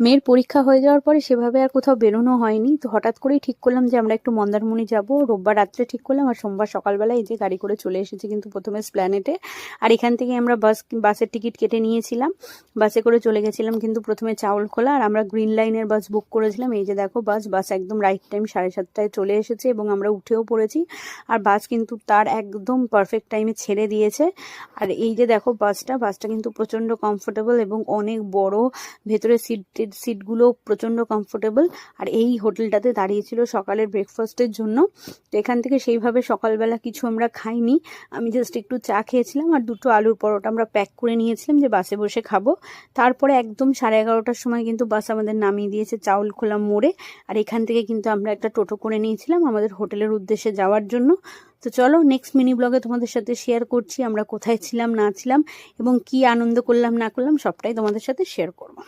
মেয়ের পরীক্ষা হয়ে যাওয়ার পরে সেভাবে আর কোথাও বেরোনো হয়নি। তো হঠাৎ করেই ঠিক করলাম যে আমরা একটু মন্দারমণি যাব। রোববার রাত্রে ঠিক করলাম, আর সোমবার সকালবেলা এই যে গাড়ি করে চলে এসেছি কিন্তু প্রথমে এসপ্ল্যানেডে। আর এখান থেকে আমরা বাসের টিকিট কেটে নিয়েছিলাম, বাসে করে চলে গেছিলাম কিন্তু প্রথমে চাউলখোলা। আর আমরা গ্রিন লাইনের বাস বুক করেছিলাম। এই যে দেখো বাস একদম রাইট টাইম 7:30টায় চলে এসেছে এবং আমরা উঠেও পড়েছি। আর বাস কিন্তু তার একদম পারফেক্ট টাইমে ছেড়ে দিয়েছে। আর এই যে দেখো বাসটা কিন্তু প্রচণ্ড কমফোর্টেবল এবং অনেক বড়, ভেতরে সিটগুলো প্রচণ্ড কমফোর্টেবল। আর এই হোটেলটাতে দাঁড়িয়েছিল সকালের ব্রেকফাস্টের জন্য। তো এখান থেকে সেইভাবে সকালবেলা কিছু আমরা খাইনি, আমি জাস্ট একটু চা খেয়েছিলাম আর 2টো আলুর পরোটা আমরা প্যাক করে নিয়েছিলাম যে বাসে বসে খাবো। তারপরে একদম 11:30টার সময় কিন্তু বাস আমাদের নামিয়ে দিয়েছে চাউলখোলা মোড়ে। আর এখান থেকে কিন্তু আমরা একটা টোটো করে নিয়েছিলাম আমাদের হোটেলের উদ্দেশ্যে যাওয়ার জন্য। তো চলো নেক্সট মিনি ব্লগে তোমাদের সাথে শেয়ার করছি আমরা কোথায় ছিলাম না ছিলাম এবং কি আনন্দ করলাম না করলাম, সবটাই তোমাদের সাথে শেয়ার করবো।